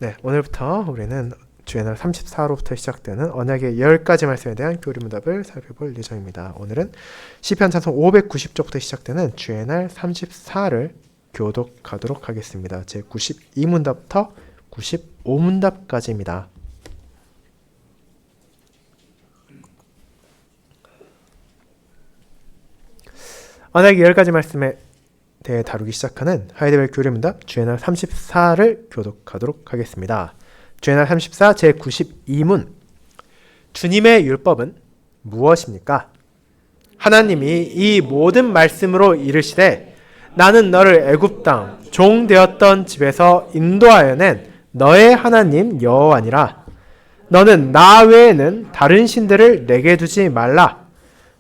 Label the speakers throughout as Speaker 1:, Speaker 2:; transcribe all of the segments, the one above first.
Speaker 1: 네, 오늘부터 우리는 주애널 34로부터 시작되는 언약의 10가지 말씀에 대한 교리문답을 살펴볼 예정입니다. 오늘은 시편 찬송 590쪽부터 시작되는 주애널 34를 교독하도록 하겠습니다. 제 92문답부터 95문답까지입니다. 언약의 10가지 말씀에 대해 다루기 시작하는 하이데벨 교리문답 주애널 34를 교독하도록 하겠습니다. 주애널 34 제 92문 주님의 율법은 무엇입니까? 하나님이 이 모든 말씀으로 이르시되 나는 너를 애굽 땅 종 되었던 집에서 인도하여 낸 너의 하나님 여호와니라. 너는 나 외에는 다른 신들을 내게 두지 말라.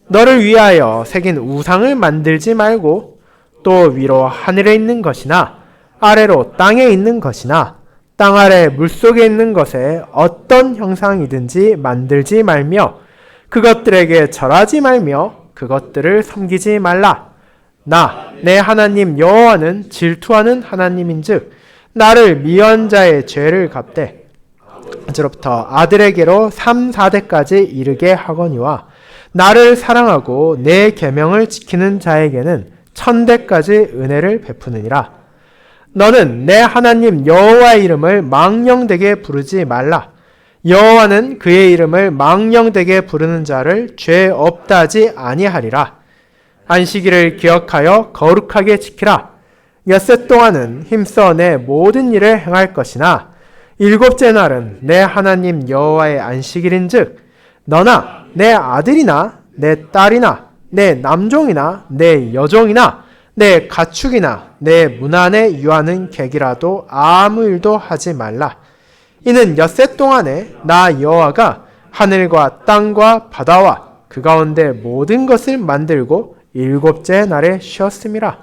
Speaker 1: 너를 위하여 새긴 우상을 만들지 말고 또 위로 하늘에 있는 것이나 아래로 땅에 있는 것이나 땅 아래 물속에 있는 것에 어떤 형상이든지 만들지 말며 그것들에게 절하지 말며 그것들을 섬기지 말라. 나 내 하나님 여호와는 질투하는 하나님인즉 나를 미워한 자의 죄를 갚되 이제로부터 아들에게로 3, 4대까지 이르게 하거니와 나를 사랑하고 내 계명을 지키는 자에게는 1000대까지 은혜를 베푸느니라. 너는 내 하나님 여호와의 이름을 망령되게 부르지 말라. 여호와는 그의 이름을 망령되게 부르는 자를 죄 없다 하지 아니하리라. 안식일을 기억하여 거룩하게 지키라. 엿새 동안은 힘써 내 모든 일을 행할 것이나 일곱째 날은 내 하나님 여호와의 안식일인즉 너나 내 아들이나 내 딸이나 내 남종이나 내 여종이나 내 가축이나 내 문 안에 유하는 객이라도 아무 일도 하지 말라. 이는 엿새 동안에 나 여호와가 하늘과 땅과 바다와 그 가운데 모든 것을 만들고 일곱째 날에 쉬었음이라.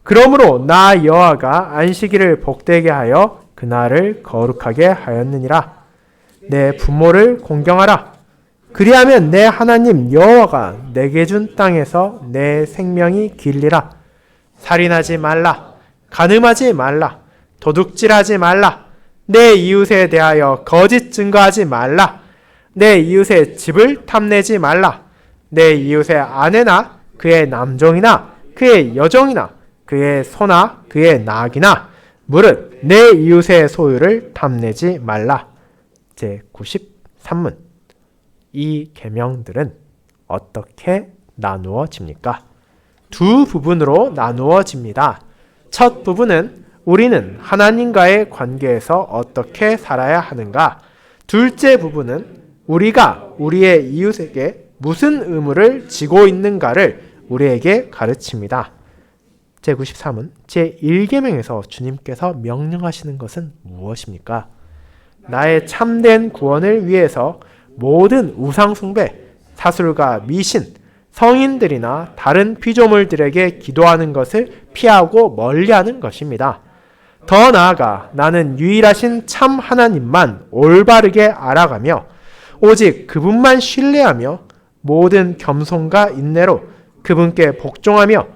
Speaker 1: 그러므로 나 여호와가 안식일을 복되게 하여 그날을 거룩하게 하였느니라. 내 부모를 공경하라. 그리하면 내 하나님 여호와가 내게 준 땅에서 내 생명이 길리라. 살인하지 말라. 간음하지 말라. 도둑질하지 말라. 내 이웃에 대하여 거짓 증거하지 말라. 내 이웃의 집을 탐내지 말라. 내 이웃의 아내나 그의 남종이나 그의 여종이나 그의 소나 그의 낙이나 무릇 내 이웃의 소유를 탐내지 말라. 제 93문 이 계명들은 어떻게 나누어집니까? 두 부분으로 나누어집니다. 첫 부분은 우리는 하나님과의 관계에서 어떻게 살아야 하는가? 둘째 부분은 우리가 우리의 이웃에게 무슨 의무를 지고 있는가를 우리에게 가르칩니다. 제93은 제1계명에서 주님께서 명령하시는 것은 무엇입니까? 나의 참된 구원을 위해서 모든 우상숭배, 사술과 미신, 성인들이나 다른 피조물들에게 기도하는 것을 피하고 멀리하는 것입니다. 더 나아가 나는 유일하신 참 하나님만 올바르게 알아가며 오직 그분만 신뢰하며 모든 겸손과 인내로 그분께 복종하며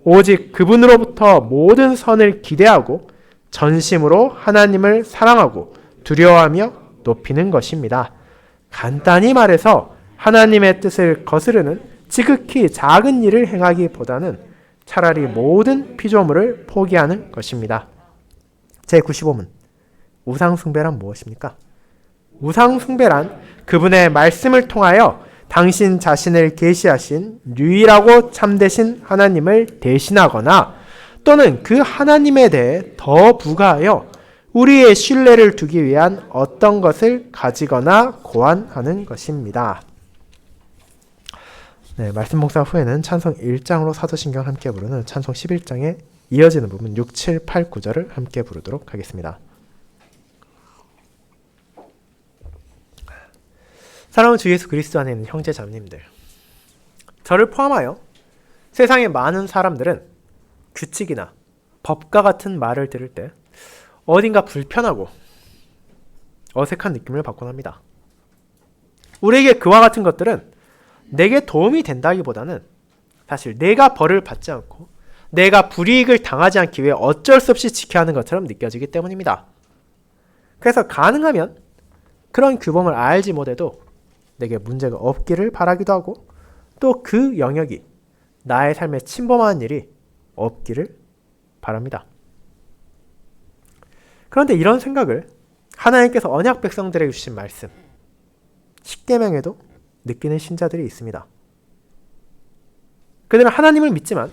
Speaker 1: 오직 그분으로부터 모든 선을 기대하고 전심으로 하나님을 사랑하고 두려워하며 높이는 것입니다. 간단히 말해서 하나님의 뜻을 거스르는 지극히 작은 일을 행하기보다는 차라리 모든 피조물을 포기하는 것입니다. 제95문 우상숭배란 무엇입니까? 우상숭배란 그분의 말씀을 통하여 당신 자신을 계시하신 유일하고 참되신 하나님을 대신하거나 또는 그 하나님에 대해 더 부가하여 우리의 신뢰를 두기 위한 어떤 것을 가지거나 고안하는 것입니다. 네, 말씀 묵상 후에는 찬송 1장으로 사도신경을 함께 부르는 찬송 11장에 이어지는 부분 6, 7, 8, 9절을 함께 부르도록 하겠습니다. 사랑하는 주 예수 그리스도 안에 있는 형제 자매님들, 저를 포함하여 세상의 많은 사람들은 규칙이나 법과 같은 말을 들을 때 어딘가 불편하고 어색한 느낌을 받곤 합니다. 우리에게 그와 같은 것들은 내게 도움이 된다기보다는 사실 내가 벌을 받지 않고 내가 불이익을 당하지 않기 위해 어쩔 수 없이 지켜야 하는 것처럼 느껴지기 때문입니다. 그래서 가능하면 그런 규범을 알지 못해도 내게 문제가 없기를 바라기도 하고 또 그 영역이 나의 삶에 침범하는 일이 없기를 바랍니다. 그런데 이런 생각을 하나님께서 언약 백성들에게 주신 말씀 십계명에도 느끼는 신자들이 있습니다. 그들은 하나님을 믿지만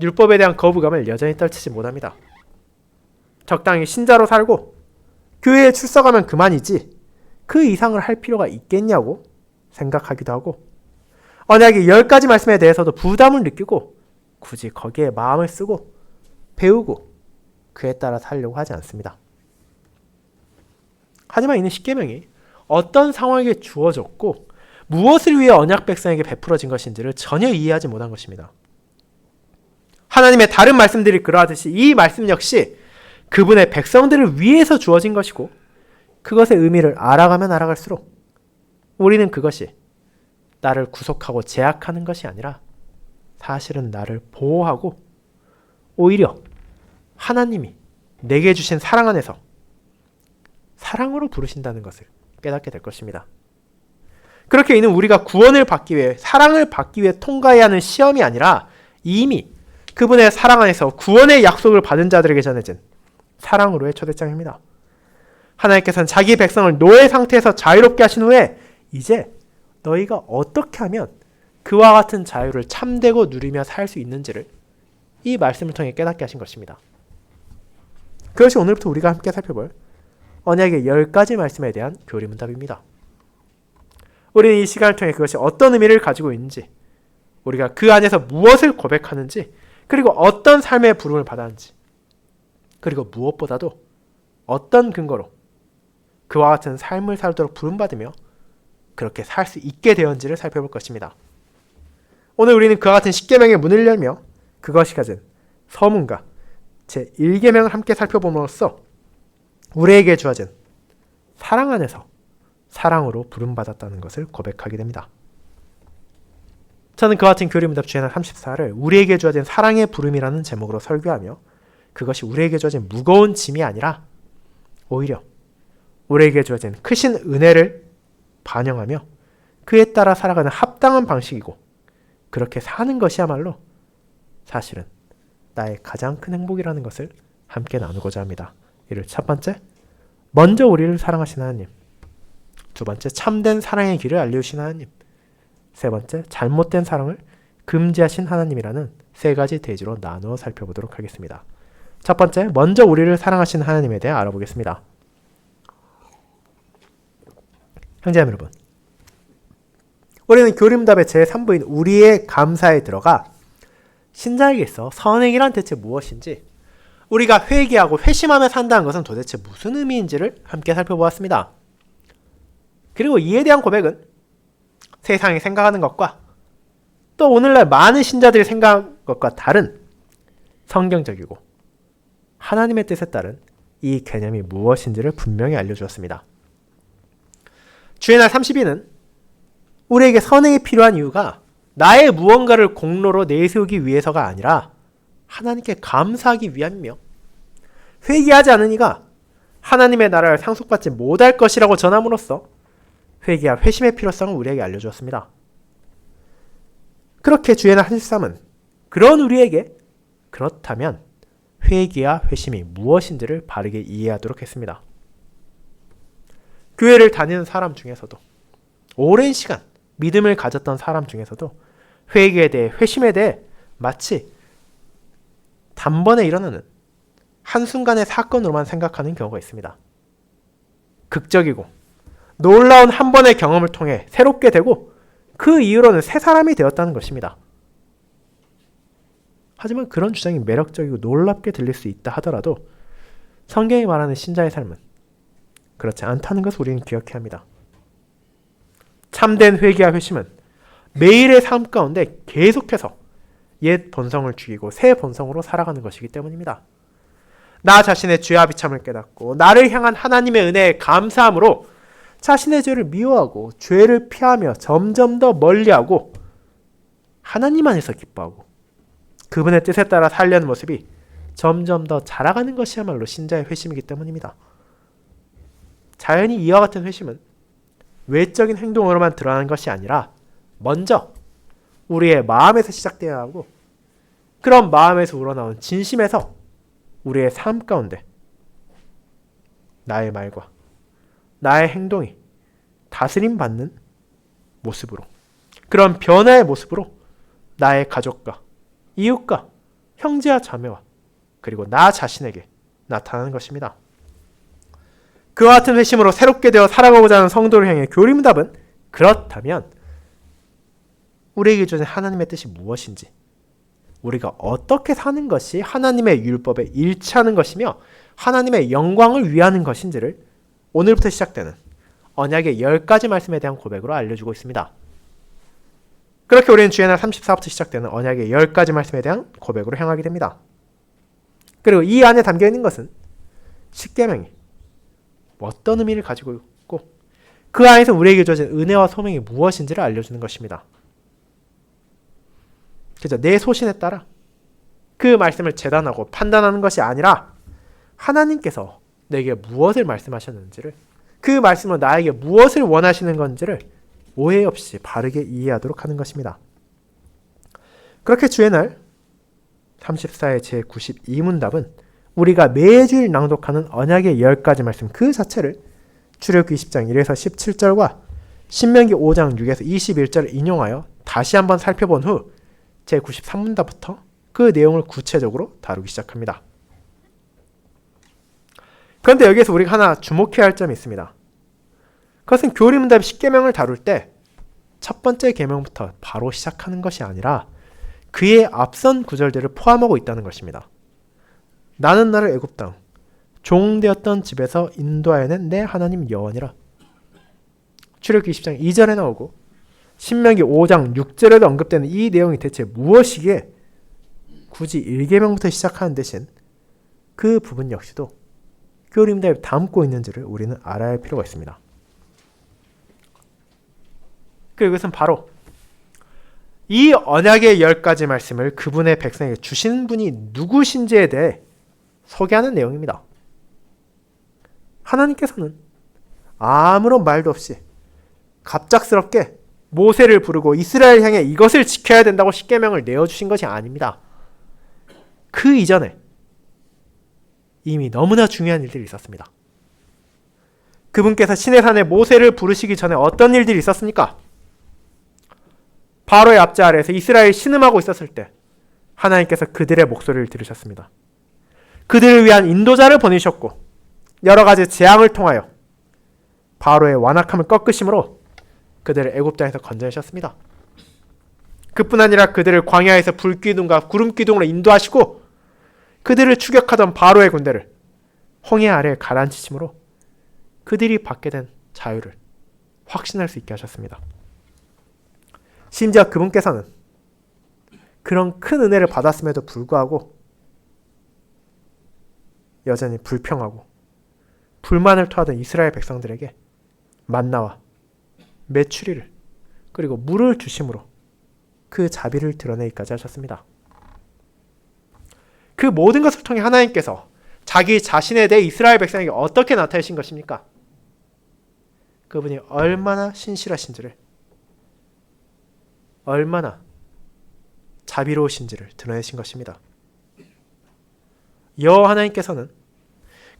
Speaker 1: 율법에 대한 거부감을 여전히 떨치지 못합니다. 적당히 신자로 살고 교회에 출석하면 그만이지 그 이상을 할 필요가 있겠냐고 생각하기도 하고 언약의 10가지 말씀에 대해서도 부담을 느끼고 굳이 거기에 마음을 쓰고 배우고 그에 따라 살려고 하지 않습니다. 하지만 이는 십계명이 어떤 상황에 주어졌고 무엇을 위해 언약 백성에게 베풀어진 것인지를 전혀 이해하지 못한 것입니다. 하나님의 다른 말씀들이 그러하듯이 이 말씀 역시 그분의 백성들을 위해서 주어진 것이고 그것의 의미를 알아가면 알아갈수록 우리는 그것이 나를 구속하고 제약하는 것이 아니라 사실은 나를 보호하고 오히려 하나님이 내게 주신 사랑 안에서 사랑으로 부르신다는 것을 깨닫게 될 것입니다. 그렇게 이는 우리가 구원을 받기 위해 사랑을 받기 위해 통과해야 하는 시험이 아니라 이미 그분의 사랑 안에서 구원의 약속을 받은 자들에게 전해진 사랑으로의 초대장입니다. 하나님께서는 자기 백성을 노예 상태에서 자유롭게 하신 후에 이제 너희가 어떻게 하면 그와 같은 자유를 참되고 누리며 살 수 있는지를 이 말씀을 통해 깨닫게 하신 것입니다. 그것이 오늘부터 우리가 함께 살펴볼 언약의 10가지 말씀에 대한 교리문답입니다. 우리는 이 시간을 통해 그것이 어떤 의미를 가지고 있는지, 우리가 그 안에서 무엇을 고백하는지, 그리고 어떤 삶의 부름을 받았는지, 그리고 무엇보다도 어떤 근거로 그와 같은 삶을 살도록 부름받으며 그렇게 살 수 있게 되었는지를 살펴볼 것입니다. 오늘 우리는 그와 같은 십계명의 문을 열며 그것이 가진 서문과 제1계명을 함께 살펴봄으로써 우리에게 주어진 사랑 안에서 사랑으로 부름받았다는 것을 고백하게 됩니다. 저는 그와 같은 교리문답 주제나 34를 우리에게 주어진 사랑의 부름이라는 제목으로 설교하며 그것이 우리에게 주어진 무거운 짐이 아니라 오히려 우리에게 주어진 크신 은혜를 반영하며 그에 따라 살아가는 합당한 방식이고 그렇게 사는 것이야말로 사실은 나의 가장 큰 행복이라는 것을 함께 나누고자 합니다. 이를 첫 번째, 먼저 우리를 사랑하신 하나님. 두 번째, 참된 사랑의 길을 알려주신 하나님. 세 번째, 잘못된 사랑을 금지하신 하나님이라는 세 가지 대지로 나누어 살펴보도록 하겠습니다. 첫 번째, 먼저 우리를 사랑하신 하나님에 대해 알아보겠습니다. 형제자매 여러분, 우리는 교리문답의 제3부인 우리의 감사에 들어가 신자에게 있어 선행이란 대체 무엇인지, 우리가 회개하고 회심하며 산다는 것은 도대체 무슨 의미인지를 함께 살펴보았습니다. 그리고 이에 대한 고백은 세상이 생각하는 것과 또 오늘날 많은 신자들이 생각하는 것과 다른 성경적이고 하나님의 뜻에 따른 이 개념이 무엇인지를 분명히 알려주었습니다. 주의 날 30일은 우리에게 선행이 필요한 이유가 나의 무언가를 공로로 내세우기 위해서가 아니라 하나님께 감사하기 위함이며 회개하지 않은 이가 하나님의 나라를 상속받지 못할 것이라고 전함으로써 회개와 회심의 필요성을 우리에게 알려주었습니다. 그렇게 주의 날 33은 그런 우리에게 그렇다면 회개와 회심이 무엇인지를 바르게 이해하도록 했습니다. 교회를 다니는 사람 중에서도 오랜 시간 믿음을 가졌던 사람 중에서도 회개에 대해 회심에 대해 마치 단번에 일어나는 한순간의 사건으로만 생각하는 경우가 있습니다. 극적이고 놀라운 한 번의 경험을 통해 새롭게 되고 그 이후로는 새 사람이 되었다는 것입니다. 하지만 그런 주장이 매력적이고 놀랍게 들릴 수 있다 하더라도 성경이 말하는 신자의 삶은 그렇지 않다는 것을 우리는 기억해야 합니다. 참된 회개와 회심은 매일의 삶 가운데 계속해서 옛 본성을 죽이고 새 본성으로 살아가는 것이기 때문입니다. 나 자신의 죄와 비참을 깨닫고 나를 향한 하나님의 은혜에 감사함으로 자신의 죄를 미워하고 죄를 피하며 점점 더 멀리하고 하나님 안에서 기뻐하고 그분의 뜻에 따라 살려는 모습이 점점 더 자라가는 것이야말로 신자의 회심이기 때문입니다. 자연히 이와 같은 회심은 외적인 행동으로만 드러나는 것이 아니라 먼저 우리의 마음에서 시작되어야 하고, 그런 마음에서 우러나온 진심에서 우리의 삶 가운데 나의 말과 나의 행동이 다스림받는 모습으로, 그런 변화의 모습으로 나의 가족과 이웃과 형제와 자매와 그리고 나 자신에게 나타나는 것입니다. 그와 같은 회심으로 새롭게 되어 살아가고자 하는 성도를 향해 교리문답은, 그렇다면 우리에게 주어진 하나님의 뜻이 무엇인지, 우리가 어떻게 사는 것이 하나님의 율법에 일치하는 것이며 하나님의 영광을 위하는 것인지를 오늘부터 시작되는 언약의 10가지 말씀에 대한 고백으로 알려주고 있습니다. 그렇게 우리는 주의 날 34부터 시작되는 언약의 10가지 말씀에 대한 고백으로 향하게 됩니다. 그리고 이 안에 담겨있는 것은 십계명이 어떤 의미를 가지고 있고 그 안에서 우리에게 주어진 은혜와 소명이 무엇인지를 알려주는 것입니다. 그죠? 내 소신에 따라 그 말씀을 재단하고 판단하는 것이 아니라 하나님께서 내게 무엇을 말씀하셨는지를, 그 말씀으로 나에게 무엇을 원하시는 건지를 오해 없이 바르게 이해하도록 하는 것입니다. 그렇게 주의 날 34의 제92문답은 우리가 매주일 낭독하는 언약의 10가지 말씀 그 자체를 출애굽기 20장 1에서 17절과 신명기 5장 6에서 21절을 인용하여 다시 한번 살펴본 후 제93문답부터 그 내용을 구체적으로 다루기 시작합니다. 그런데 여기에서 우리가 하나 주목해야 할 점이 있습니다. 그것은 교리문답 10계명을 다룰 때 첫 번째 계명부터 바로 시작하는 것이 아니라 그의 앞선 구절들을 포함하고 있다는 것입니다. 나는 너를 애굽 땅 종되었던 집에서 인도하여낸 내 하나님 여호와니라. 출애굽기 20장 2절에 나오고 신명기 5장 6절에도 언급되는 이 내용이 대체 무엇이기에 굳이 1계명부터 시작하는 대신 그 부분 역시도 교리문답에 담고 있는지를 우리는 알아야 할 필요가 있습니다. 그리고 이것은 바로 이 언약의 10가지 말씀을 그분의 백성에게 주신 분이 누구신지에 대해 소개하는 내용입니다. 하나님께서는 아무런 말도 없이 갑작스럽게 모세를 부르고 이스라엘 향해 이것을 지켜야 된다고 십계명을 내어주신 것이 아닙니다. 그 이전에 이미 너무나 중요한 일들이 있었습니다. 그분께서 시내산에 모세를 부르시기 전에 어떤 일들이 있었습니까? 바로의 압제 아래에서 이스라엘이 신음하고 있었을 때 하나님께서 그들의 목소리를 들으셨습니다. 그들을 위한 인도자를 보내셨고 여러 가지 재앙을 통하여 바로의 완악함을 꺾으심으로 그들을 애굽 땅에서 건져내셨습니다. 그뿐 아니라 그들을 광야에서 불기둥과 구름기둥으로 인도하시고 그들을 추격하던 바로의 군대를 홍해 아래에 가라앉히심으로 그들이 받게 된 자유를 확신할 수 있게 하셨습니다. 심지어 그분께서는 그런 큰 은혜를 받았음에도 불구하고 여전히 불평하고 불만을 토하던 이스라엘 백성들에게 만나와 메추리를 그리고 물을 주심으로 그 자비를 드러내기까지 하셨습니다. 그 모든 것을 통해 하나님께서 자기 자신에 대해 이스라엘 백성에게 어떻게 나타내신 것입니까? 그분이 얼마나 신실하신지를, 얼마나 자비로우신지를 드러내신 것입니다. 여호와 하나님께서는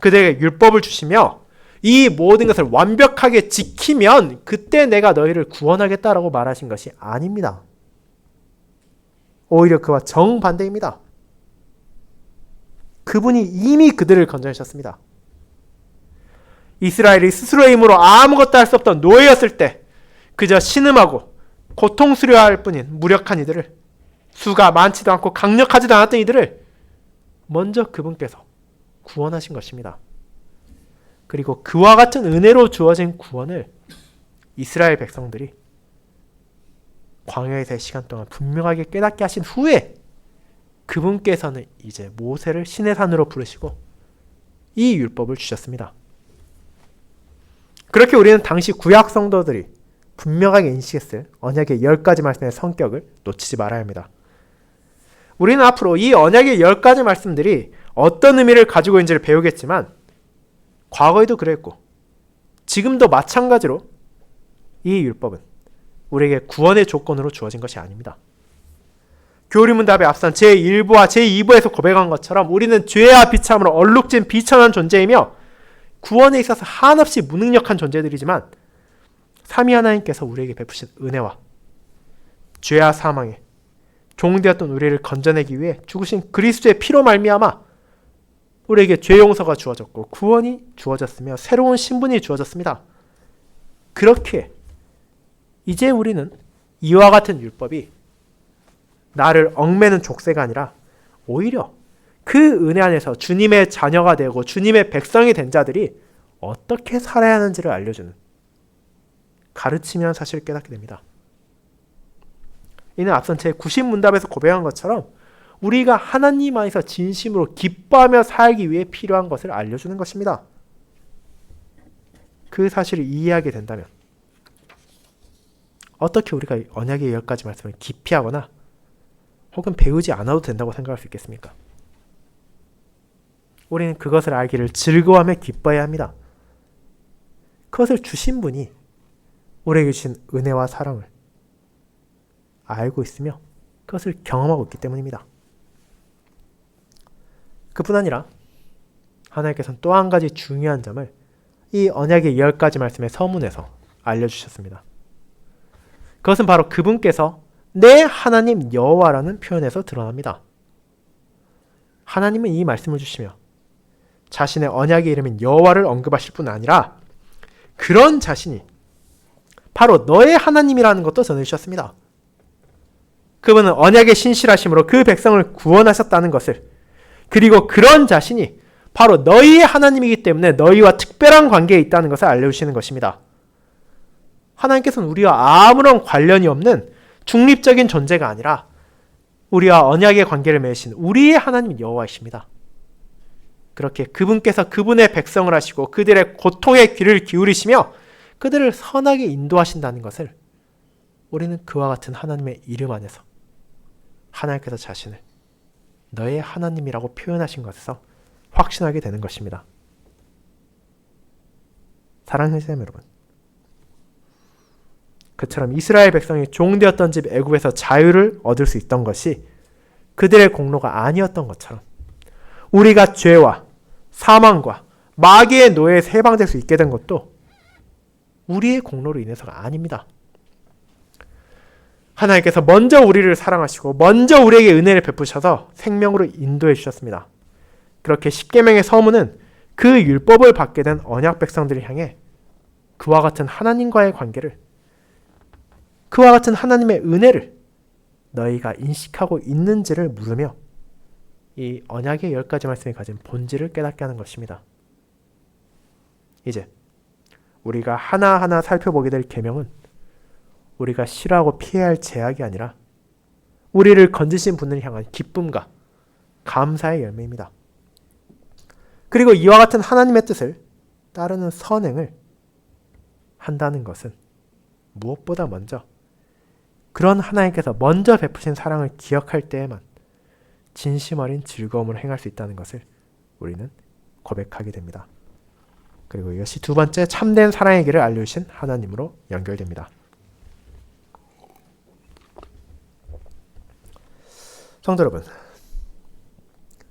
Speaker 1: 그들에게 율법을 주시며 이 모든 것을 완벽하게 지키면 그때 내가 너희를 구원하겠다라고 말하신 것이 아닙니다. 오히려 그와 정반대입니다. 그분이 이미 그들을 건져내셨습니다. 이스라엘이 스스로의 힘으로 아무것도 할 수 없던 노예였을 때 그저 신음하고 고통스러워할 뿐인 무력한 이들을, 수가 많지도 않고 강력하지도 않았던 이들을 먼저 그분께서 구원하신 것입니다. 그리고 그와 같은 은혜로 주어진 구원을 이스라엘 백성들이 광야에서의 시간 동안 분명하게 깨닫게 하신 후에 그분께서는 이제 모세를 시내산으로 부르시고 이 율법을 주셨습니다. 그렇게 우리는 당시 구약 성도들이 분명하게 인식했을 언약의 10가지 말씀의 성격을 놓치지 말아야 합니다. 우리는 앞으로 이 언약의 10가지 말씀들이 어떤 의미를 가지고 있는지를 배우겠지만 과거에도 그랬고 지금도 마찬가지로 이 율법은 우리에게 구원의 조건으로 주어진 것이 아닙니다. 교리문답에 앞선 제1부와 제2부에서 고백한 것처럼 우리는 죄와 비참으로 얼룩진 비천한 존재이며 구원에 있어서 한없이 무능력한 존재들이지만 삼위 하나님께서 우리에게 베푸신 은혜와 죄와 사망에 종되었던 우리를 건져내기 위해 죽으신 그리스도의 피로 말미암아 우리에게 죄 용서가 주어졌고 구원이 주어졌으며 새로운 신분이 주어졌습니다. 그렇게 이제 우리는 이와 같은 율법이 나를 얽매는 족쇄가 아니라 오히려 그 은혜 안에서 주님의 자녀가 되고 주님의 백성이 된 자들이 어떻게 살아야 하는지를 알려주는 가르치면 사실을 깨닫게 됩니다. 이는 앞선 제 90문답에서 고백한 것처럼 우리가 하나님 안에서 진심으로 기뻐하며 살기 위해 필요한 것을 알려주는 것입니다. 그 사실을 이해하게 된다면 어떻게 우리가 언약의 10가지 말씀을 깊이 하거나 혹은 배우지 않아도 된다고 생각할 수 있겠습니까? 우리는 그것을 알기를 즐거워하며 기뻐해야 합니다. 그것을 주신 분이 우리에게 주신 은혜와 사랑을 알고 있으며 그것을 경험하고 있기 때문입니다. 그뿐 아니라 하나님께서는 또 한 가지 중요한 점을 이 언약의 10가지 말씀의 서문에서 알려주셨습니다. 그것은 바로 그분께서 내 하나님 여호와라는 표현에서 드러납니다. 하나님은 이 말씀을 주시며 자신의 언약의 이름인 여호와를 언급하실 뿐 아니라 그런 자신이 바로 너의 하나님이라는 것도 전해주셨습니다. 그분은 언약의 신실하심으로 그 백성을 구원하셨다는 것을, 그리고 그런 자신이 바로 너희의 하나님이기 때문에 너희와 특별한 관계에 있다는 것을 알려주시는 것입니다. 하나님께서는 우리와 아무런 관련이 없는 중립적인 존재가 아니라 우리와 언약의 관계를 맺으신 우리의 하나님 여호와이십니다. 그렇게 그분께서 그분의 백성을 하시고 그들의 고통에 귀를 기울이시며 그들을 선하게 인도하신다는 것을 우리는 그와 같은 하나님의 이름 안에서 하나님께서 자신을 너의 하나님이라고 표현하신 것에서 확신하게 되는 것입니다. 사랑하는 형제자매 여러분, 그처럼 이스라엘 백성이 종되었던 집 애굽에서 자유를 얻을 수 있던 것이 그들의 공로가 아니었던 것처럼 우리가 죄와 사망과 마귀의 노예에서 해방될 수 있게 된 것도 우리의 공로로 인해서가 아닙니다. 하나님께서 먼저 우리를 사랑하시고 먼저 우리에게 은혜를 베푸셔서 생명으로 인도해 주셨습니다. 그렇게 십계명의 서문은 그 율법을 받게 된 언약 백성들을 향해 그와 같은 하나님과의 관계를, 그와 같은 하나님의 은혜를 너희가 인식하고 있는지를 물으며 이 언약의 10가지 말씀이 가진 본질을 깨닫게 하는 것입니다. 이제 우리가 하나하나 살펴보게 될 계명은 우리가 싫어하고 피해야 할 제약이 아니라 우리를 건지신 분을 향한 기쁨과 감사의 열매입니다. 그리고 이와 같은 하나님의 뜻을 따르는 선행을 한다는 것은 무엇보다 먼저 그런 하나님께서 먼저 베푸신 사랑을 기억할 때에만 진심 어린 즐거움을 행할 수 있다는 것을 우리는 고백하게 됩니다. 그리고 이것이 두 번째 참된 사랑의 길을 알려주신 하나님으로 연결됩니다. 성도 여러분,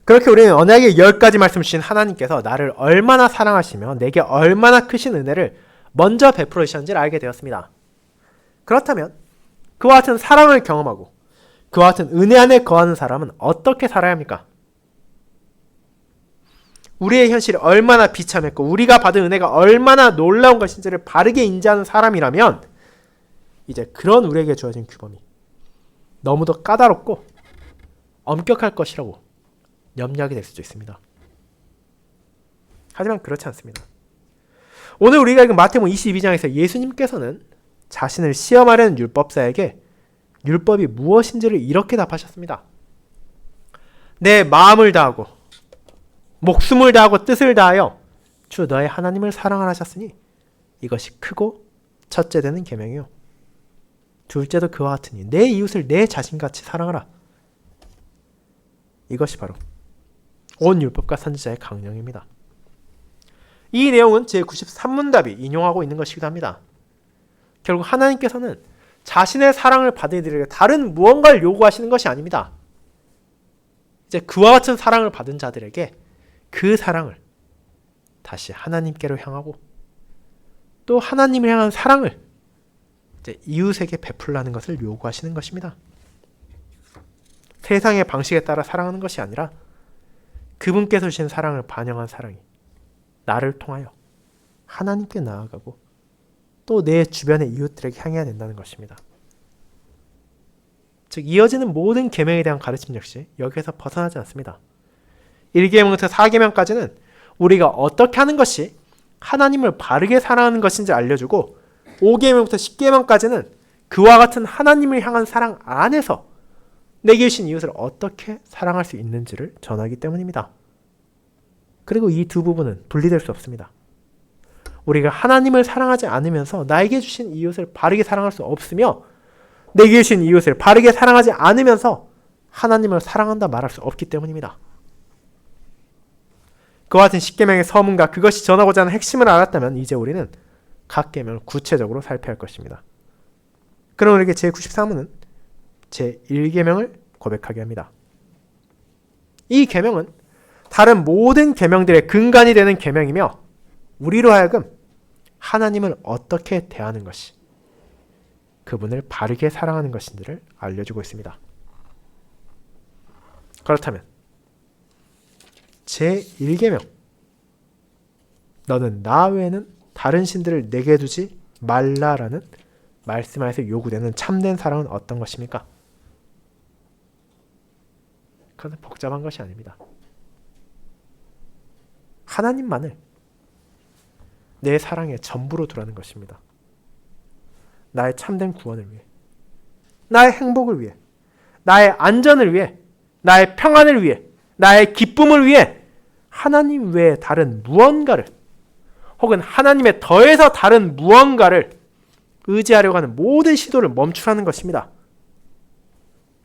Speaker 1: 그렇게 우리는 언약의 10가지 말씀 주신 하나님께서 나를 얼마나 사랑하시며 내게 얼마나 크신 은혜를 먼저 베풀어 주셨는지를 알게 되었습니다. 그렇다면 그와 같은 사랑을 경험하고 그와 같은 은혜 안에 거하는 사람은 어떻게 살아야 합니까? 우리의 현실이 얼마나 비참했고 우리가 받은 은혜가 얼마나 놀라운 것인지를 바르게 인지하는 사람이라면 이제 그런 우리에게 주어진 규범이 너무도 까다롭고 엄격할 것이라고 염려하게 될 수도 있습니다. 하지만 그렇지 않습니다. 오늘 우리가 읽은 마태복음 22장에서 예수님께서는 자신을 시험하려는 율법사에게 율법이 무엇인지를 이렇게 답하셨습니다. 내 마음을 다하고 목숨을 다하고 뜻을 다하여 주 너의 하나님을 사랑하라 하셨으니 이것이 크고 첫째 되는 계명이요 둘째도 그와 같으니 내 이웃을 내 자신같이 사랑하라. 이것이 바로 온 율법과 선지자의 강령입니다. 이 내용은 제93문답이 인용하고 있는 것이기도 합니다. 결국 하나님께서는 자신의 사랑을 받은 이들에게 다른 무언가를 요구하시는 것이 아닙니다. 이제 그와 같은 사랑을 받은 자들에게 그 사랑을 다시 하나님께로 향하고 또 하나님을 향한 사랑을 이제 이웃에게 베풀라는 것을 요구하시는 것입니다. 세상의 방식에 따라 사랑하는 것이 아니라 그분께서 주신 사랑을 반영한 사랑이 나를 통하여 하나님께 나아가고 또 내 주변의 이웃들에게 향해야 된다는 것입니다. 즉 이어지는 모든 계명에 대한 가르침 역시 여기에서 벗어나지 않습니다. 1계명부터 4계명까지는 우리가 어떻게 하는 것이 하나님을 바르게 사랑하는 것인지 알려주고 5계명부터 10계명까지는 그와 같은 하나님을 향한 사랑 안에서 내게 주신 이웃을 어떻게 사랑할 수 있는지를 전하기 때문입니다. 그리고 이 두 부분은 분리될 수 없습니다. 우리가 하나님을 사랑하지 않으면서 나에게 주신 이웃을 바르게 사랑할 수 없으며 내게 주신 이웃을 바르게 사랑하지 않으면서 하나님을 사랑한다 말할 수 없기 때문입니다. 그와 같은 10계명의 서문과 그것이 전하고자 하는 핵심을 알았다면 이제 우리는 각 계명을 구체적으로 살펴야 할 것입니다. 그럼 우리에게 제93문은 제1계명을 고백하게 합니다. 이 계명은 다른 모든 계명들의 근간이 되는 계명이며 우리로 하여금 하나님을 어떻게 대하는 것이 그분을 바르게 사랑하는 것인지를 알려주고 있습니다. 그렇다면 제1계명 너는 나 외에는 다른 신들을 내게 두지 말라라는 말씀 안에서 요구되는 참된 사랑은 어떤 것입니까? 그것은 복잡한 것이 아닙니다. 하나님만을 내 사랑의 전부로 두라는 것입니다. 나의 참된 구원을 위해, 나의 행복을 위해, 나의 안전을 위해, 나의 평안을 위해, 나의 기쁨을 위해 하나님 외에 다른 무언가를 혹은 하나님에 더해서 다른 무언가를 의지하려고 하는 모든 시도를 멈추라는 것입니다.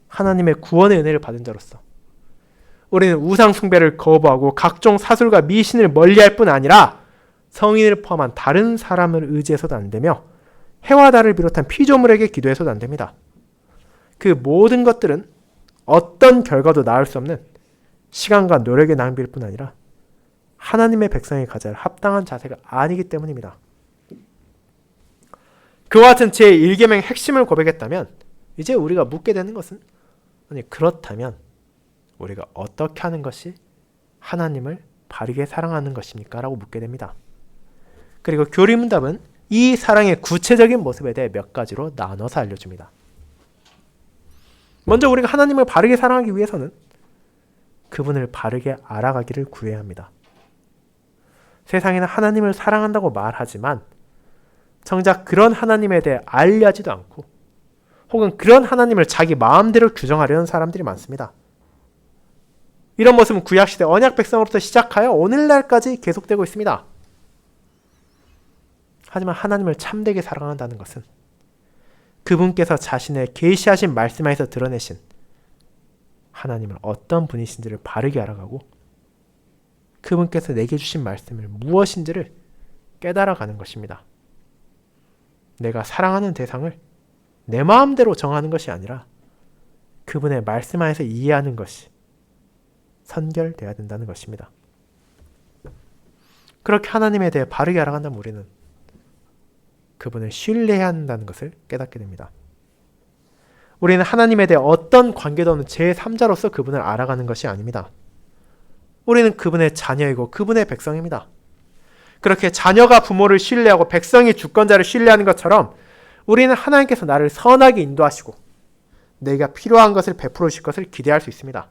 Speaker 1: 하나님의 구원의 은혜를 받은 자로서 우리는 우상 숭배를 거부하고 각종 사술과 미신을 멀리할 뿐 아니라 성인을 포함한 다른 사람을 의지해서도 안 되며 해와 달을 비롯한 피조물에게 기도해서도 안 됩니다. 그 모든 것들은 어떤 결과도 낳을 수 없는 시간과 노력의 낭비일 뿐 아니라 하나님의 백성이 가져야 할 합당한 자세가 아니기 때문입니다. 그와 같은 제1계명의 핵심을 고백했다면 이제 우리가 묻게 되는 것은 아니 그렇다면 우리가 어떻게 하는 것이 하나님을 바르게 사랑하는 것입니까? 라고 묻게 됩니다. 그리고 교리문답은 이 사랑의 구체적인 모습에 대해 몇 가지로 나눠서 알려줍니다. 먼저 우리가 하나님을 바르게 사랑하기 위해서는 그분을 바르게 알아가기를 구해야 합니다. 세상에는 하나님을 사랑한다고 말하지만 정작 그런 하나님에 대해 알려하지도 않고 혹은 그런 하나님을 자기 마음대로 규정하려는 사람들이 많습니다. 이런 모습은 구약시대 언약 백성으로부터 시작하여 오늘날까지 계속되고 있습니다. 하지만 하나님을 참되게 사랑한다는 것은 그분께서 자신의 계시하신 말씀 안에서 드러내신 하나님은 어떤 분이신지를 바르게 알아가고 그분께서 내게 주신 말씀을 무엇인지를 깨달아가는 것입니다. 내가 사랑하는 대상을 내 마음대로 정하는 것이 아니라 그분의 말씀 안에서 이해하는 것이 선결되어야 된다는 것입니다. 그렇게 하나님에 대해 바르게 알아간다면 우리는 그분을 신뢰해야 한다는 것을 깨닫게 됩니다. 우리는 하나님에 대해 어떤 관계도 없는 제3자로서 그분을 알아가는 것이 아닙니다. 우리는 그분의 자녀이고 그분의 백성입니다. 그렇게 자녀가 부모를 신뢰하고 백성이 주권자를 신뢰하는 것처럼 우리는 하나님께서 나를 선하게 인도하시고 내가 필요한 것을 베풀어 주실 것을 기대할 수 있습니다.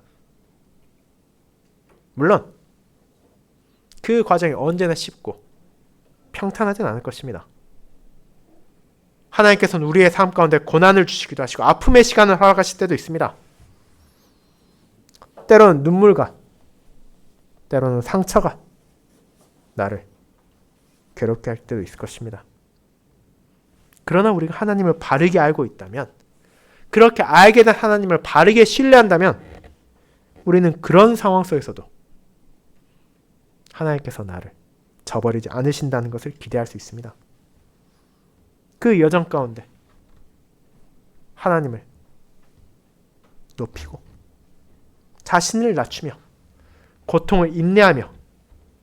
Speaker 1: 물론 그 과정이 언제나 쉽고 평탄하진 않을 것입니다. 하나님께서는 우리의 삶 가운데 고난을 주시기도 하시고 아픔의 시간을 허락하실 때도 있습니다. 때로는 눈물과 때로는 상처가 나를 괴롭게 할 때도 있을 것입니다. 그러나 우리가 하나님을 바르게 알고 있다면, 그렇게 알게 된 하나님을 바르게 신뢰한다면 우리는 그런 상황 속에서도 하나님께서 나를 저버리지 않으신다는 것을 기대할 수 있습니다. 그 여정 가운데 하나님을 높이고 자신을 낮추며 고통을 인내하며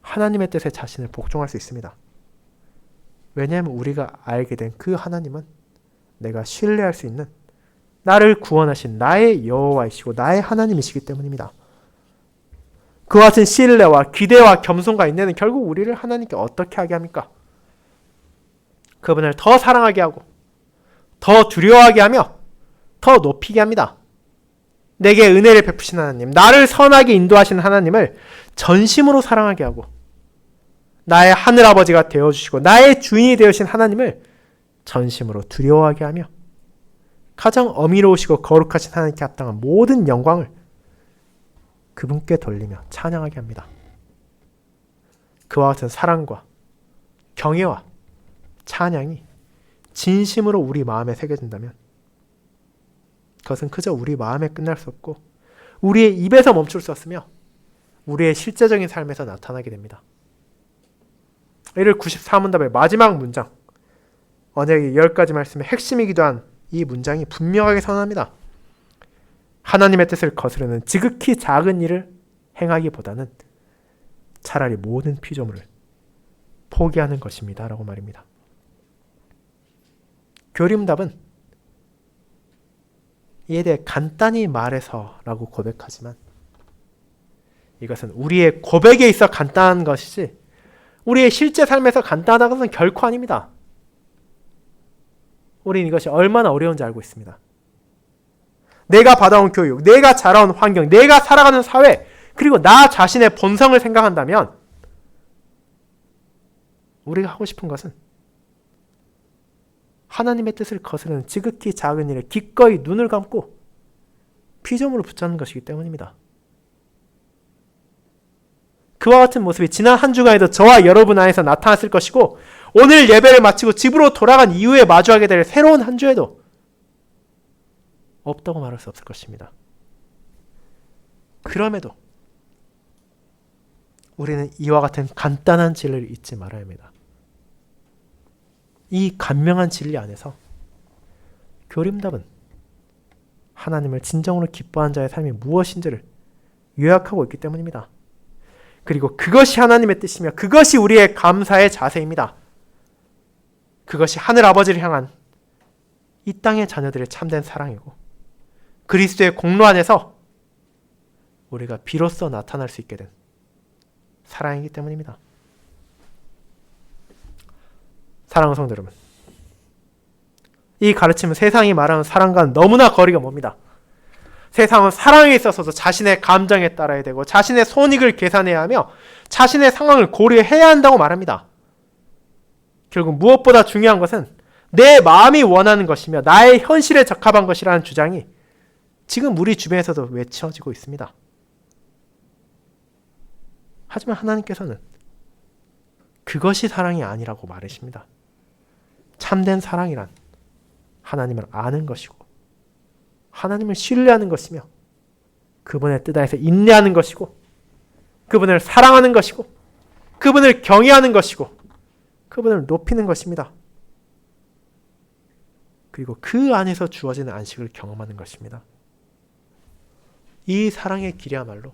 Speaker 1: 하나님의 뜻에 자신을 복종할 수 있습니다. 왜냐하면 우리가 알게 된 그 하나님은 내가 신뢰할 수 있는 나를 구원하신 나의 여호와이시고 나의 하나님이시기 때문입니다. 그와 같은 신뢰와 기대와 겸손과 인내는 결국 우리를 하나님께 어떻게 하게 합니까? 그분을 더 사랑하게 하고 더 두려워하게 하며 더 높이게 합니다. 내게 은혜를 베푸신 하나님, 나를 선하게 인도하시는 하나님을 전심으로 사랑하게 하고 나의 하늘아버지가 되어주시고 나의 주인이 되어주신 하나님을 전심으로 두려워하게 하며 가장 어미로우시고 거룩하신 하나님께 합당한 모든 영광을 그분께 돌리며 찬양하게 합니다. 그와 같은 사랑과 경외와 찬양이 진심으로 우리 마음에 새겨진다면 그것은 그저 우리 마음에 끝날 수 없고 우리의 입에서 멈출 수 없으며 우리의 실제적인 삶에서 나타나게 됩니다. 이를 94문답의 마지막 문장, 언약의 10가지 말씀의 핵심이기도 한 이 문장이 분명하게 선언합니다. 하나님의 뜻을 거스르는 지극히 작은 일을 행하기보다는 차라리 모든 피조물을 포기하는 것입니다. 라고 말입니다. 교리문답은 이에 대해 간단히 말해서 라고 고백하지만 이것은 우리의 고백에 있어 간단한 것이지 우리의 실제 삶에서 간단한 것은 결코 아닙니다. 우리는 이것이 얼마나 어려운지 알고 있습니다. 내가 받아온 교육, 내가 자라온 환경, 내가 살아가는 사회, 그리고 나 자신의 본성을 생각한다면 우리가 하고 싶은 것은 하나님의 뜻을 거스르는 지극히 작은 일에 기꺼이 눈을 감고 피조물을 붙잡는 것이기 때문입니다. 그와 같은 모습이 지난 한 주간에도 저와 여러분 안에서 나타났을 것이고 오늘 예배를 마치고 집으로 돌아간 이후에 마주하게 될 새로운 한 주에도 없다고 말할 수 없을 것입니다. 그럼에도 우리는 이와 같은 간단한 진리를 잊지 말아야 합니다. 이 간명한 진리 안에서 교리문답은 하나님을 진정으로 기뻐하는 자의 삶이 무엇인지를 요약하고 있기 때문입니다. 그리고 그것이 하나님의 뜻이며 그것이 우리의 감사의 자세입니다. 그것이 하늘아버지를 향한 이 땅의 자녀들의 참된 사랑이고 그리스도의 공로 안에서 우리가 비로소 나타날 수 있게 된 사랑이기 때문입니다. 사랑하는 성도 여러분, 이 가르침은 세상이 말하는 사랑과는 너무나 거리가 멉니다. 세상은 사랑에 있어서도 자신의 감정에 따라야 되고 자신의 손익을 계산해야 하며 자신의 상황을 고려해야 한다고 말합니다. 결국 무엇보다 중요한 것은 내 마음이 원하는 것이며 나의 현실에 적합한 것이라는 주장이 지금 우리 주변에서도 외쳐지고 있습니다. 하지만 하나님께서는 그것이 사랑이 아니라고 말하십니다. 참된 사랑이란 하나님을 아는 것이고 하나님을 신뢰하는 것이며 그분의 뜻 안에서 인내하는 것이고 그분을 사랑하는 것이고 그분을 경외하는 것이고 그분을 높이는 것입니다. 그리고 그 안에서 주어지는 안식을 경험하는 것입니다. 이 사랑의 길이야말로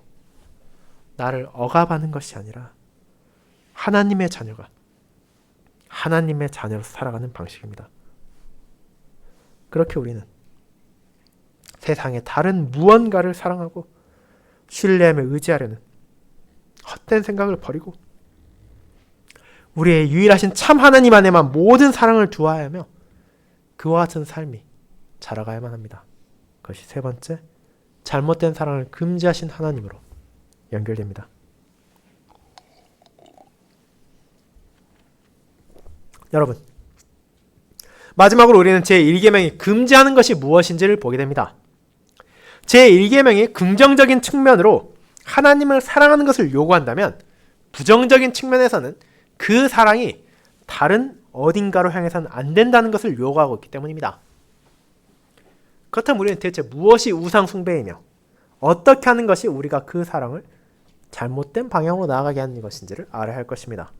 Speaker 1: 나를 억압하는 것이 아니라 하나님의 자녀가 하나님의 자녀로 살아가는 방식입니다. 그렇게 우리는 세상의 다른 무언가를 사랑하고 신뢰하며 의지하려는 헛된 생각을 버리고 우리의 유일하신 참 하나님 안에만 모든 사랑을 두어야 하며 그와 같은 삶이 자라가야만 합니다. 그것이 세 번째, 잘못된 사랑을 금지하신 하나님으로 연결됩니다. 여러분, 마지막으로 우리는 제1계명이 금지하는 것이 무엇인지를 보게 됩니다. 제1계명이 긍정적인 측면으로 하나님을 사랑하는 것을 요구한다면 부정적인 측면에서는 그 사랑이 다른 어딘가로 향해서는 안 된다는 것을 요구하고 있기 때문입니다. 그렇다면 우리는 대체 무엇이 우상 숭배이며 어떻게 하는 것이 우리가 그 사랑을 잘못된 방향으로 나아가게 하는 것인지를 알아야 할 것입니다.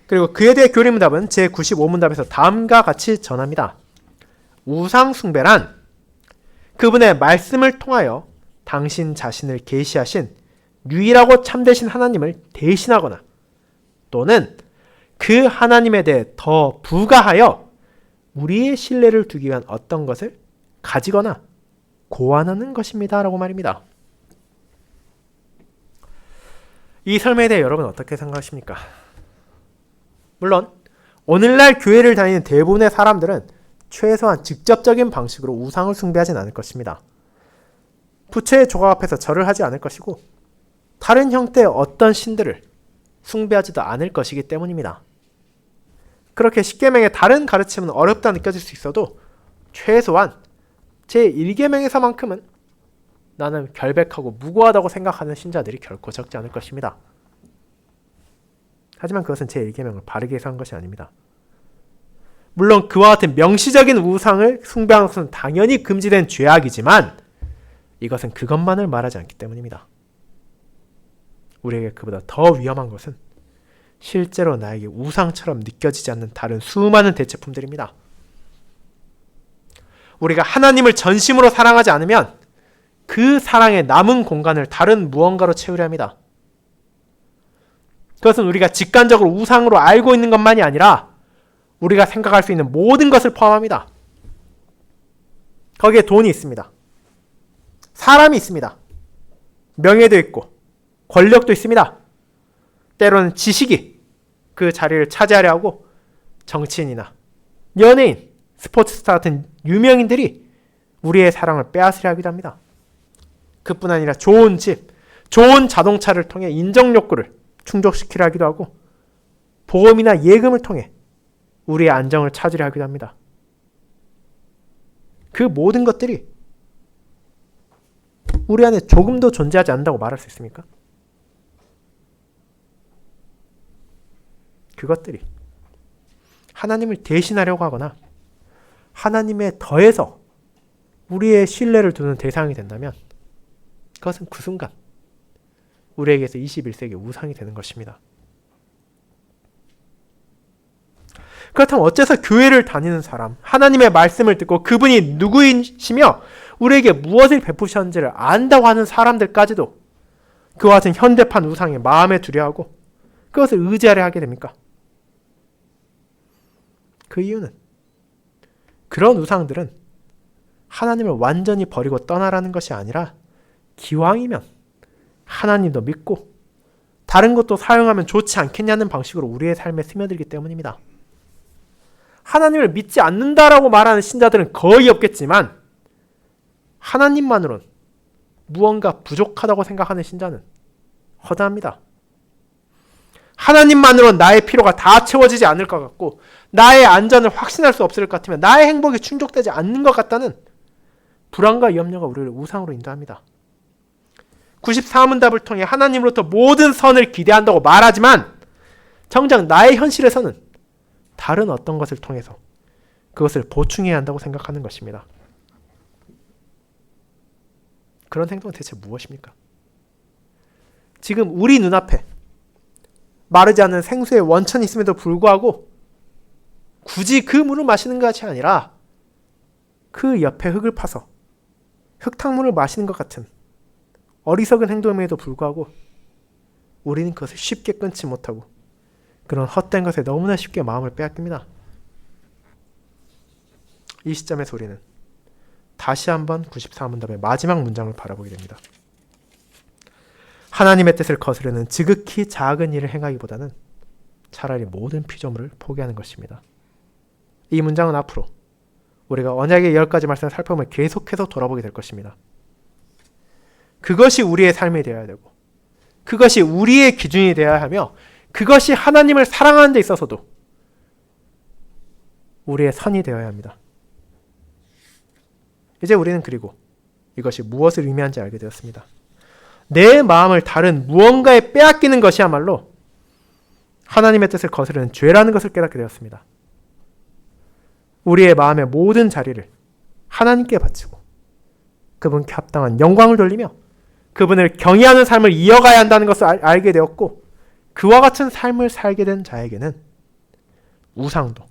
Speaker 1: 그리고 그에 대해 교리문답은 제95문답에서 다음과 같이 전합니다. 우상 숭배란 그분의 말씀을 통하여 당신 자신을 계시하신 유일하고 참되신 하나님을 대신하거나 또는 그 하나님에 대해 더 부가하여 우리의 신뢰를 두기 위한 어떤 것을 가지거나 고안하는 것입니다. 라고 말입니다. 이 설명에 대해 여러분 어떻게 생각하십니까? 물론 오늘날 교회를 다니는 대부분의 사람들은 최소한 직접적인 방식으로 우상을 숭배하진 않을 것입니다. 부처의 조각 앞에서 절을 하지 않을 것이고 다른 형태의 어떤 신들을 숭배하지도 않을 것이기 때문입니다. 그렇게 십계명의 다른 가르침은 어렵다 느껴질 수 있어도 최소한 제1계명에서만큼은 나는 결백하고 무고하다고 생각하는 신자들이 결코 적지 않을 것입니다. 하지만 그것은 제1계명을 바르게 해석한 것이 아닙니다. 물론 그와 같은 명시적인 우상을 숭배하는 것은 당연히 금지된 죄악이지만 이것은 그것만을 말하지 않기 때문입니다. 우리에게 그보다 더 위험한 것은 실제로 나에게 우상처럼 느껴지지 않는 다른 수많은 대체품들입니다. 우리가 하나님을 전심으로 사랑하지 않으면 그 사랑의 남은 공간을 다른 무언가로 채우려 합니다. 그것은 우리가 직관적으로 우상으로 알고 있는 것만이 아니라 우리가 생각할 수 있는 모든 것을 포함합니다. 거기에 돈이 있습니다. 사람이 있습니다. 명예도 있고 권력도 있습니다. 때로는 지식이 그 자리를 차지하려 하고 정치인이나 연예인, 스포츠스타 같은 유명인들이 우리의 사랑을 빼앗으려 하기도 합니다. 그뿐 아니라 좋은 집, 좋은 자동차를 통해 인정 욕구를 충족시키려 하기도 하고 보험이나 예금을 통해 우리의 안정을 찾으려 하기도 합니다. 그 모든 것들이 우리 안에 조금도 존재하지 않는다고 말할 수 있습니까? 그것들이 하나님을 대신하려고 하거나 하나님에 더해서 우리의 신뢰를 두는 대상이 된다면 그것은 그 순간 우리에게서 21세기 우상이 되는 것입니다. 그렇다면 어째서 교회를 다니는 사람, 하나님의 말씀을 듣고 그분이 누구이시며 우리에게 무엇을 베푸셨는지를 안다고 하는 사람들까지도 그와 같은 현대판 우상에 마음에 두려워하고 그것을 의지하려 하게 됩니까? 그 이유는 그런 우상들은 하나님을 완전히 버리고 떠나라는 것이 아니라 기왕이면 하나님도 믿고 다른 것도 사용하면 좋지 않겠냐는 방식으로 우리의 삶에 스며들기 때문입니다. 하나님을 믿지 않는다라고 말하는 신자들은 거의 없겠지만 하나님만으론 무언가 부족하다고 생각하는 신자는 허다합니다. 하나님만으론 나의 필요가 다 채워지지 않을 것 같고 나의 안전을 확신할 수 없을 것 같으면 나의 행복이 충족되지 않는 것 같다는 불안과 염려가 우리를 우상으로 인도합니다. 94문답을 통해 하나님으로부터 모든 선을 기대한다고 말하지만 정작 나의 현실에서는 다른 어떤 것을 통해서 그것을 보충해야 한다고 생각하는 것입니다. 그런 행동은 대체 무엇입니까? 지금 우리 눈앞에 마르지 않는 생수의 원천이 있음에도 불구하고 굳이 그 물을 마시는 것이 아니라 그 옆에 흙을 파서 흙탕물을 마시는 것 같은 어리석은 행동임에도 불구하고 우리는 그것을 쉽게 끊지 못하고 그런 헛된 것에 너무나 쉽게 마음을 빼앗깁니다. 이 시점에서 우리는 다시 한번 94문답의 마지막 문장을 바라보게 됩니다. 하나님의 뜻을 거스르는 지극히 작은 일을 행하기보다는 차라리 모든 피조물을 포기하는 것입니다. 이 문장은 앞으로 우리가 언약의 10가지 말씀을 살펴보면 계속해서 돌아보게 될 것입니다. 그것이 우리의 삶이 되어야 되고 그것이 우리의 기준이 되어야 하며 그것이 하나님을 사랑하는 데 있어서도 우리의 선이 되어야 합니다. 이제 우리는 그리고 이것이 무엇을 의미하는지 알게 되었습니다. 내 마음을 다른 무언가에 빼앗기는 것이야말로 하나님의 뜻을 거스르는 죄라는 것을 깨닫게 되었습니다. 우리의 마음의 모든 자리를 하나님께 바치고 그분께 합당한 영광을 돌리며 그분을 경외하는 삶을 이어가야 한다는 것을 알게 되었고 그와 같은 삶을 살게 된 자에게는 우상도,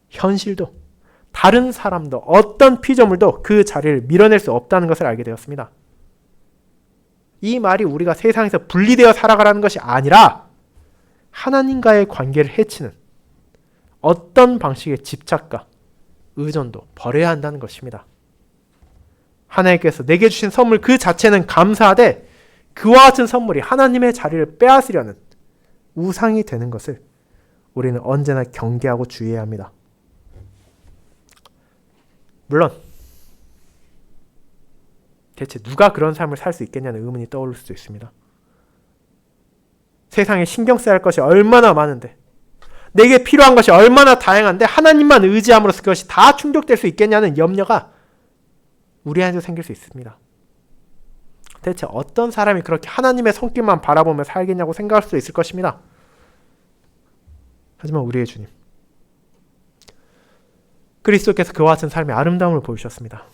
Speaker 1: 현실도, 다른 사람도, 어떤 피조물도 그 자리를 밀어낼 수 없다는 것을 알게 되었습니다. 이 말이 우리가 세상에서 분리되어 살아가라는 것이 아니라 하나님과의 관계를 해치는 어떤 방식의 집착과 의존도 버려야 한다는 것입니다. 하나님께서 내게 주신 선물 그 자체는 감사하되 그와 같은 선물이 하나님의 자리를 빼앗으려는 우상이 되는 것을 우리는 언제나 경계하고 주의해야 합니다. 물론 대체 누가 그런 삶을 살 수 있겠냐는 의문이 떠오를 수도 있습니다. 세상에 신경 써야 할 것이 얼마나 많은데, 내게 필요한 것이 얼마나 다양한데 하나님만 의지함으로써 그것이 다 충족될 수 있겠냐는 염려가 우리 안에도 생길 수 있습니다. 대체 어떤 사람이 그렇게 하나님의 손길만 바라보며 살겠냐고 생각할 수도 있을 것입니다. 하지만 우리의 주님, 그리스도께서 그와 같은 삶의 아름다움을 보여주셨습니다.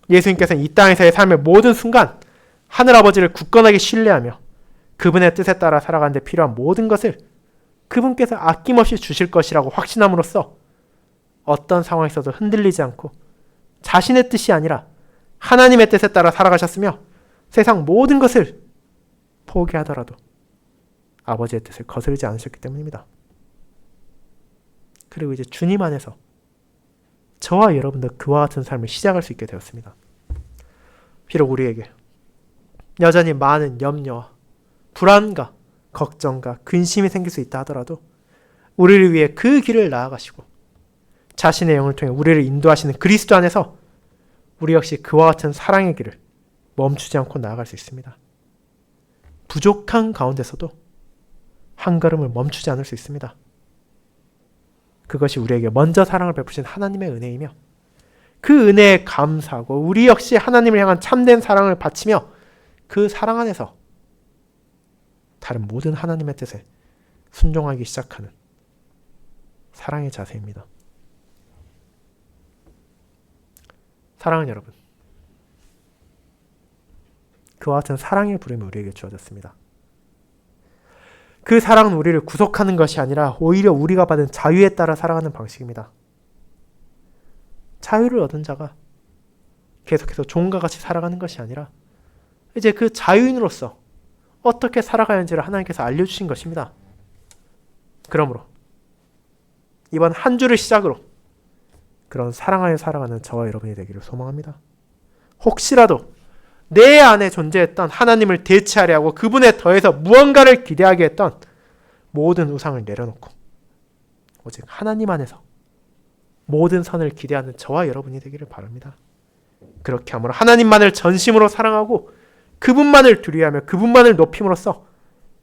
Speaker 1: 예수님께서는 이 땅에서의 삶의 모든 순간 하늘아버지를 굳건하게 신뢰하며 그분의 뜻에 따라 살아가는 데 필요한 모든 것을 그분께서 아낌없이 주실 것이라고 확신함으로써 어떤 상황에서도 흔들리지 않고 자신의 뜻이 아니라 하나님의 뜻에 따라 살아가셨으며 세상 모든 것을 포기하더라도 아버지의 뜻을 거스르지 않으셨기 때문입니다. 그리고 이제 주님 안에서 저와 여러분도 그와 같은 삶을 시작할 수 있게 되었습니다. 비록 우리에게 여전히 많은 염려와 불안과 걱정과 근심이 생길 수 있다 하더라도 우리를 위해 그 길을 나아가시고 자신의 영을 통해 우리를 인도하시는 그리스도 안에서 우리 역시 그와 같은 사랑의 길을 멈추지 않고 나아갈 수 있습니다. 부족한 가운데서도 한 걸음을 멈추지 않을 수 있습니다. 그것이 우리에게 먼저 사랑을 베푸신 하나님의 은혜이며 그 은혜에 감사하고 우리 역시 하나님을 향한 참된 사랑을 바치며 그 사랑 안에서 다른 모든 하나님의 뜻에 순종하기 시작하는 사랑의 자세입니다. 사랑하는 여러분, 그와 같은 사랑의 부름이 우리에게 주어졌습니다. 그 사랑은 우리를 구속하는 것이 아니라 오히려 우리가 받은 자유에 따라 살아가는 방식입니다. 자유를 얻은 자가 계속해서 종과 같이 살아가는 것이 아니라 이제 그 자유인으로서 어떻게 살아가야 하는지를 하나님께서 알려주신 것입니다. 그러므로 이번 한 주를 시작으로 그런 사랑하여 살아가는 저와 여러분이 되기를 소망합니다. 혹시라도 내 안에 존재했던 하나님을 대체하려 하고 그분에 더해서 무언가를 기대하게 했던 모든 우상을 내려놓고 오직 하나님 안에서 모든 선을 기대하는 저와 여러분이 되기를 바랍니다. 그렇게 함으로 하나님만을 전심으로 사랑하고 그분만을 두려워하며 그분만을 높임으로써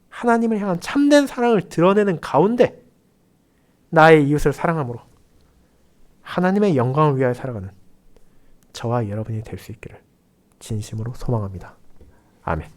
Speaker 1: 하나님을 향한 참된 사랑을 드러내는 가운데 나의 이웃을 사랑함으로 하나님의 영광을 위하여 살아가는 저와 여러분이 될 수 있기를 진심으로 소망합니다. 아멘.